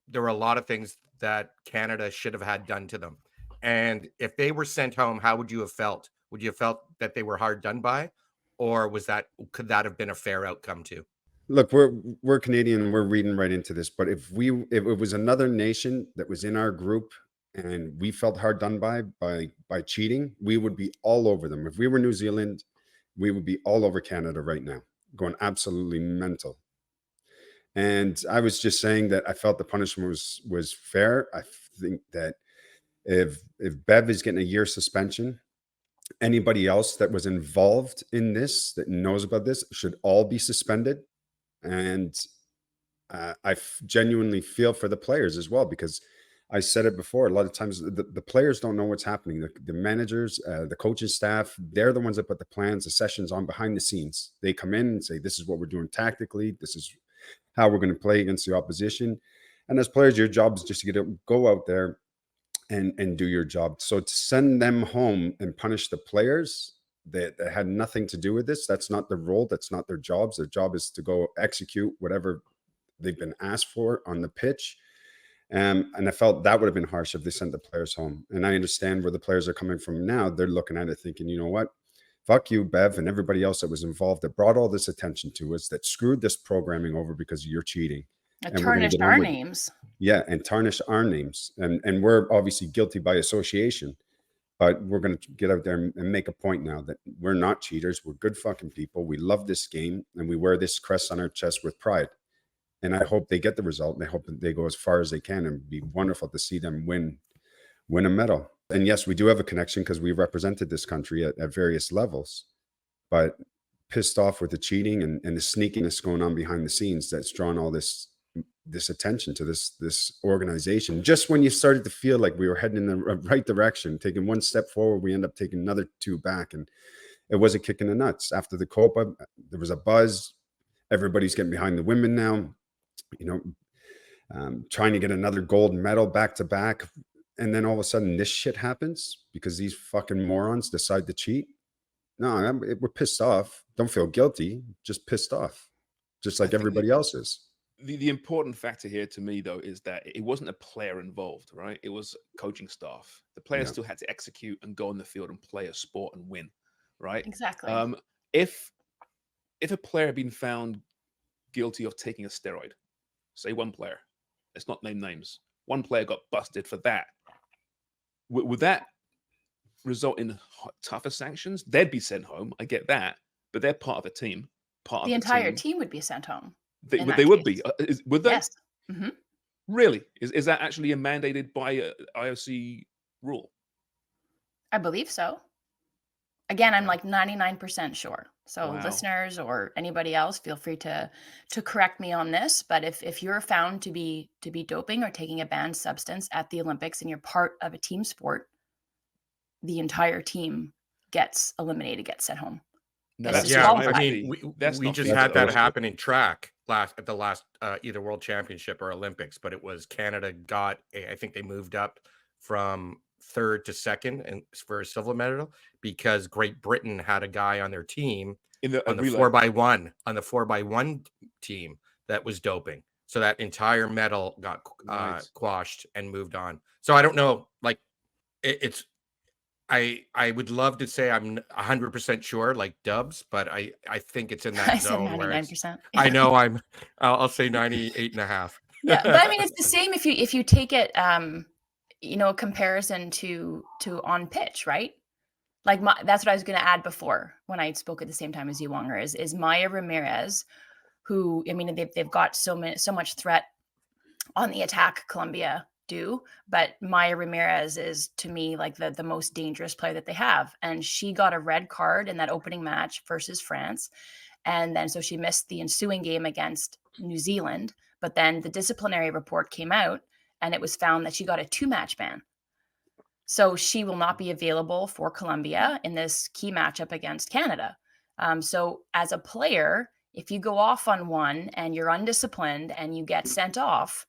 there were a lot of things that Canada should have had done to them. And if they were sent home, how would you have felt? Would you have felt that they were hard done by, or could that have been a fair outcome too? Look, we're Canadian and we're reading right into this. But if it was another nation that was in our group and we felt hard done by cheating, we would be all over them. If we were New Zealand, we would be all over Canada right now, going absolutely mental. And I was just saying that I felt the punishment was fair. I think that if Bev is getting a year suspension, anybody else that was involved in this that knows about this should all be suspended. And genuinely feel for the players as well, because I said it before. A lot of times, the players don't know what's happening. The managers, the coaching staff, they're the ones that put the plans, the sessions on behind the scenes. They come in and say, "This is what we're doing tactically. This is how we're going to play against the opposition." And as players, your job is just to go out there and do your job. So to send them home and punish the players that had nothing to do with this, that's not their role. That's not their jobs. Their job is to go execute whatever they've been asked for on the pitch. And I felt that would have been harsh if they sent the players home. And I understand where the players are coming from now. They're looking at it thinking, you know what? Fuck you, Bev, and everybody else that was involved that brought all this attention to us, that screwed this programming over because you're cheating. And tarnished our names. Yeah, and tarnish our names. And we're obviously guilty by association. But we're going to get out there and make a point now that we're not cheaters. We're good fucking people. We love this game, and we wear this crest on our chest with pride. And I hope they get the result, and I hope that they go as far as they can, and it'd be wonderful to see them win a medal. And yes, we do have a connection because we represented this country at various levels, but pissed off with the cheating and the sneakiness going on behind the scenes that's drawn all this attention to this organization. Just when you started to feel like we were heading in the right direction, taking one step forward, we end up taking another two back. And it was a kick in the nuts. After the Copa, there was a buzz. Everybody's getting behind the women now, trying to get another gold medal back to back. And then all of a sudden this shit happens because these fucking morons decide to cheat. No, we're pissed off. Don't feel guilty, just pissed off, just like everybody else is. The important factor here to me, though, is that it wasn't a player involved, right? It was coaching staff. The players still had to execute and go on the field and play a sport and win, right? Exactly. If a player had been found guilty of taking a steroid, say one player, let's not name names, one player got busted for that, would that result in tougher sanctions? They'd be sent home. I get that, but they're part of a team. The entire team would be sent home. They would be. Would they? Yes. Mm-hmm. Really? Is that actually mandated by IOC rule? I believe so. Again, I'm like 99% sure. So Wow. Listeners or anybody else, feel free to correct me on this. But if you're found to be doping or taking a banned substance at the Olympics and you're part of a team sport, the entire team gets eliminated, gets sent home. No, I mean, we just had that happen in track at the last either World Championship or Olympics, but it was Canada I think they moved up from third to second and for a silver medal because Great Britain had a guy on their team on the 4x1 team that was doping. So that entire medal got quashed and moved on. So I don't know, like I would love to say I'm 100% sure, like Dubs, but I think it's in that zone. I said 99%. Where I know I'll say 98.5. Yeah, but I mean, it's the same if you take it, a comparison to on pitch, right? Like that's what I was going to add before when I spoke at the same time as you, Wonger, is Maya Ramirez, who, I mean, they've got so much threat on the attack, Colombia do, but Maya Ramirez is to me like the most dangerous player that they have. And she got a red card in that opening match versus France. And then so she missed the ensuing game against New Zealand. But then the disciplinary report came out and it was found that she got a 2-match ban. So she will not be available for Colombia in this key matchup against Canada. So as a player, if you go off on one and you're undisciplined and you get sent off,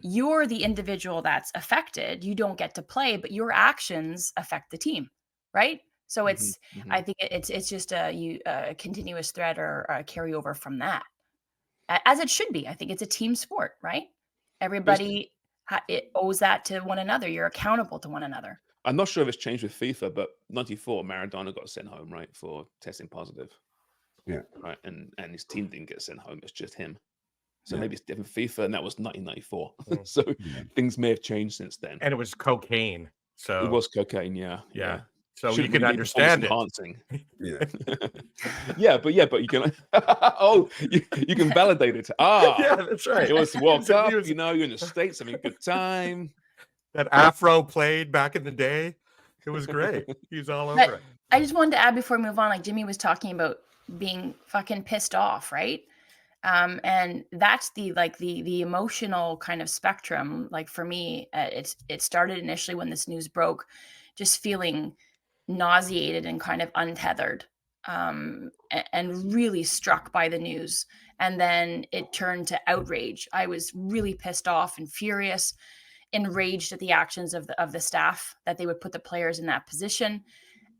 you're the individual that's affected. You don't get to play, but your actions affect the team, right? So it's, I think it's just a continuous thread or a carryover from that, as it should be. I think it's a team sport, right? Everybody it owes that to one another. You're accountable to one another. I'm not sure if it's changed with FIFA, but 94, Maradona got sent home, right, for testing positive. Yeah. Right. And his team didn't get sent home. It's just him. So Yeah. maybe it's different FIFA, and that was 1994. Mm. So Yeah. things may have changed since then. And it was cocaine. So It was cocaine, yeah. So Shouldn't you can really be understand it. enhancing. Yeah. but you can you can validate it. Yeah, that's right. It was World So Cup, he was- you're in the States having a good time. That Afro played back in the day. It was great. He was all But over it. I just wanted to add before we move on, like Jimmy was talking about being fucking pissed off, right? And that's the emotional kind of spectrum. Like for me, it started initially when this news broke, just feeling nauseated and kind of untethered, and really struck by the news. And then it turned to outrage. I was really pissed off and furious, enraged at the actions of the staff, that they would put the players in that position.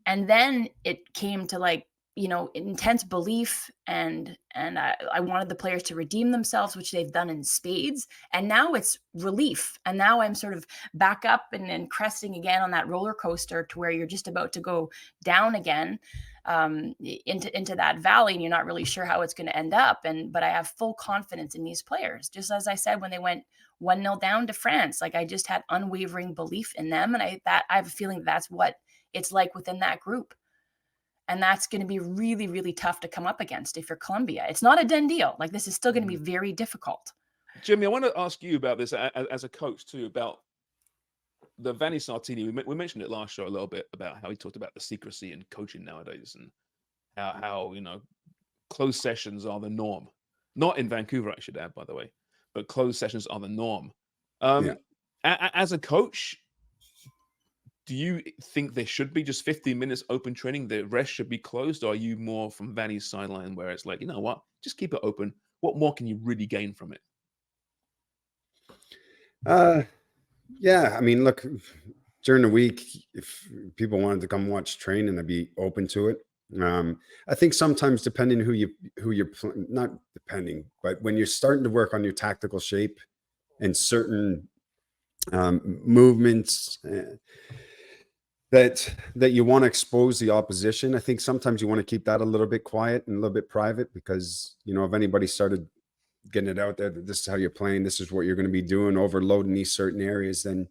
And then it came to like, intense belief, and I wanted the players to redeem themselves, which they've done in spades. And now it's relief. And now I'm sort of back up and cresting again on that roller coaster to where you're just about to go down again, into that valley, and you're not really sure how it's going to end up. But I have full confidence in these players. Just as I said, when they went 1-0 down to France, like I just had unwavering belief in them. And I have a feeling that's what it's like within that group. And that's going to be really, really tough to come up against if you're Colombia. It's not a done deal. Like, this is still going to be very difficult. Jimmy, I want to ask you about this as a coach too, about the Vanni Sartini. We mentioned it last show a little bit about how he talked about the secrecy in coaching nowadays, and how closed sessions are the norm. Not in Vancouver, I should add, by the way, but closed sessions are the norm. As a coach, do you think there should be just 15 minutes open training? The rest should be closed? Or are you more from Vanni's sideline where it's like, you know what, just keep it open? What more can you really gain from it? Yeah, I mean, look, during the week, if people wanted to come watch training, I'd be open to it. I think sometimes, depending not depending, but when you're starting to work on your tactical shape and certain movements that you want to expose the opposition, I think sometimes you want to keep that a little bit quiet and a little bit private, because if anybody started getting it out there that this is how you're playing, this is what you're going to be doing, overloading these certain areas, then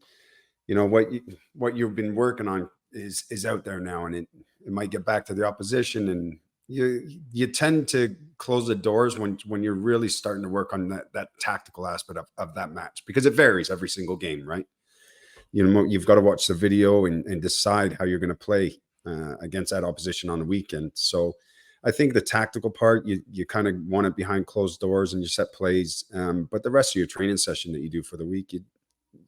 what you've been working on is out there now, and it might get back to the opposition, and you tend to close the doors when you're really starting to work on that tactical aspect of that match, because it varies every single game, right? You've got to watch the video and decide how you're going to play against that opposition on the weekend. So I think the tactical part, you kind of want it behind closed doors and you set plays. But the rest of your training session that you do for the week,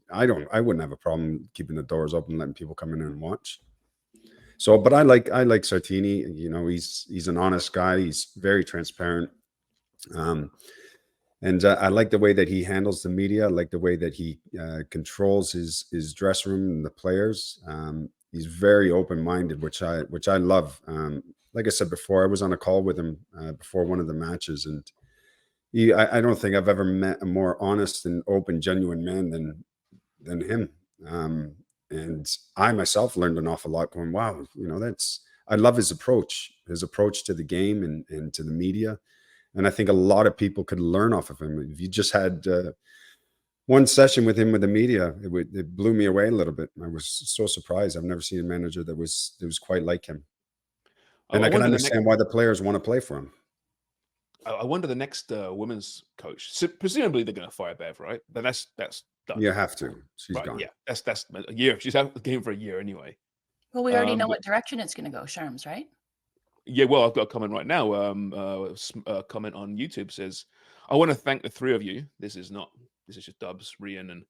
I wouldn't have a problem keeping the doors open, letting people come in and watch. So, but I like Sartini. He's an honest guy. He's very transparent. And I like the way that he handles the media. I like the way that he controls his dressing room and the players. He's very open-minded, which I love. Like I said before, I was on a call with him before one of the matches, and I don't think I've ever met a more honest and open, genuine man than him. And I myself learned an awful lot going, wow, I love his approach to the game and to the media. And I think a lot of people could learn off of him. If you just had one session with him with the media, it blew me away a little bit. I was so surprised. I've never seen a manager that was quite like him. And I can understand why the players want to play for him. I wonder the next women's coach. So presumably they're going to fire Bev, right? But that's done. You have to. She's gone. Yeah, that's a year. She's out of the game for a year anyway. Well, we already know what direction it's going to go, Sharms, right? Yeah, well, I've got a comment right now. A comment on YouTube says, "I want to thank the three of you. This is just Dubs, Rian,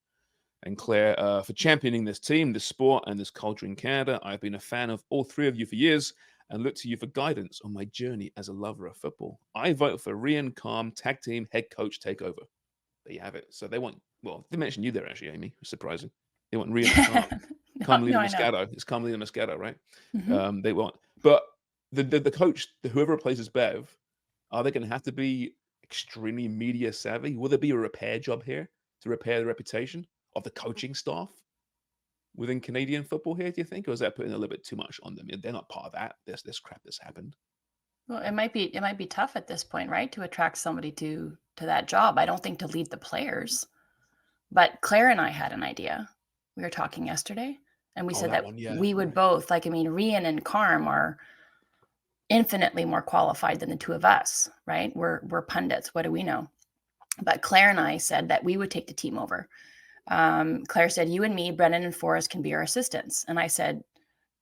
and Claire for championing this team, this sport, and this culture in Canada. I've been a fan of all three of you for years and look to you for guidance on my journey as a lover of football. I vote for Rian Calm tag team head coach takeover." There you have it. So they mentioned you there actually, Amy. Surprising. They want Rian Calm. Moscato. It's Carmelina Moscato, right? Mm-hmm. They want, but the coach, whoever replaces Bev, are they going to have to be extremely media savvy? Will there be a repair job here to repair the reputation of the coaching staff within Canadian football here, do you think? Or is that putting a little bit too much on them? They're not part of that. There's this crap that's happened. Well, it might be tough at this point, right? To attract somebody to that job. I don't think to lead the players. But Claire and I had an idea. We were talking yesterday, and we said that we would both, like, I mean, Rian and Carm are infinitely more qualified than the two of us, right? We're pundits. What do we know? But Claire and I said that we would take the team over. Claire said, you and me, Brennan and Forrest can be our assistants. And I said,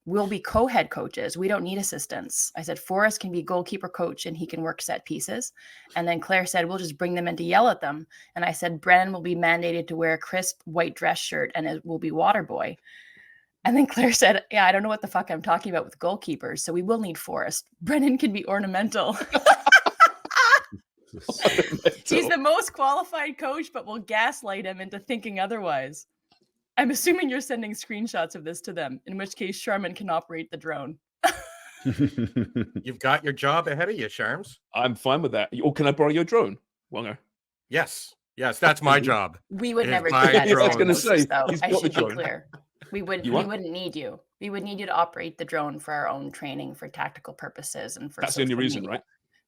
we'll be co-head coaches. We don't need assistants. I said, Forrest can be goalkeeper coach and he can work set pieces. And then Claire said, we'll just bring them in to yell at them. And I said, Brennan will be mandated to wear a crisp white dress shirt and it will be water boy. And then Claire said, yeah, I don't know what the fuck I'm talking about with goalkeepers. So we will need Forrest. Brennan can be ornamental. He's the most qualified coach, but we'll gaslight him into thinking otherwise. I'm assuming you're sending screenshots of this to them, in which case Sharman can operate the drone. You've got your job ahead of you, Sharms. I'm fine with that. Or can I borrow your drone, Wonger? Yes, that's my job. We would never do that. I was going to say, I should be clear. We wouldn't need you. We would need you to operate the drone for our own training, for tactical purposes, and for that's the only reason, media. right?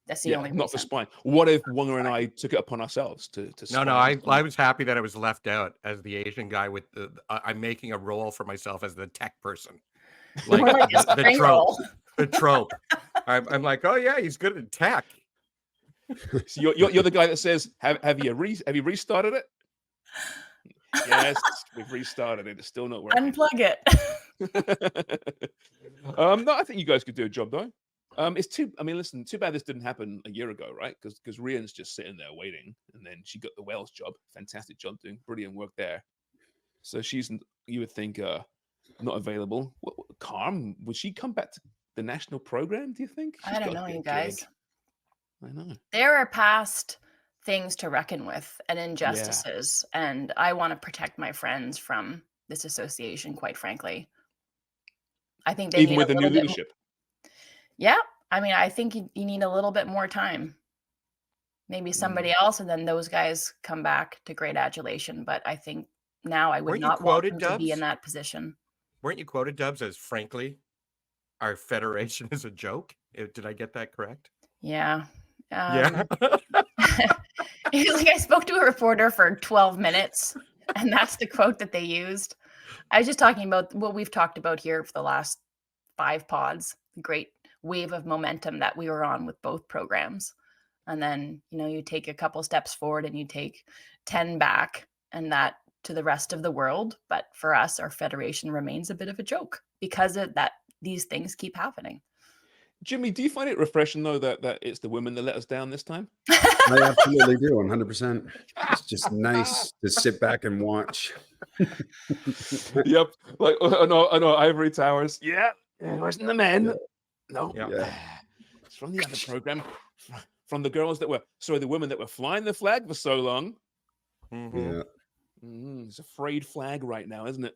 That's the only reason. Not for spying. What if Wonger and I took it upon ourselves to spy? No, I was happy that I was left out as the Asian guy with the. I'm making a role for myself as the tech person, like the trope. The trope. I'm like, oh yeah, he's good at tech. So you're the guy that says, have you restarted it? Yes, we've restarted it. It's still not working. Unplug it. No, I think you guys could do a job though. Too bad this didn't happen a year ago, right? Because Rian's just sitting there waiting, and then she got the Wales job. Fantastic job, doing brilliant work there. So she's, you would think, not available. Carm, would she come back to the national program, do you think? I don't know, you guys. I know. There are past things to reckon with and injustices, and I want to protect my friends from this association, quite frankly. I think they even with the new leadership. Yeah, I mean, I think you need a little bit more time. Maybe somebody else, and then those guys come back to great adulation. But I think now I would not want them to be in that position. Weren't you quoted, Dubs, as frankly, our federation is a joke? Did I get that correct? Yeah. Yeah. It was like I spoke to a reporter for 12 minutes, and that's the quote that they used. I was just talking about what we've talked about here for the last 5 pods, the great wave of momentum that we were on with both programs. And then, you take a couple steps forward and you take 10 back, and that to the rest of the world. But for us, our federation remains a bit of a joke because of that. These things keep happening. Jimmy, do you find it refreshing though that it's the women that let us down this time? I absolutely do, 100%. It's just nice to sit back and watch. Yep, like I know, ivory towers. Yeah, it wasn't the men. Yeah. No, Yeah. It's from the other program, from the the women that were flying the flag for so long. Mm-hmm. Yeah. It's a frayed flag right now, isn't it?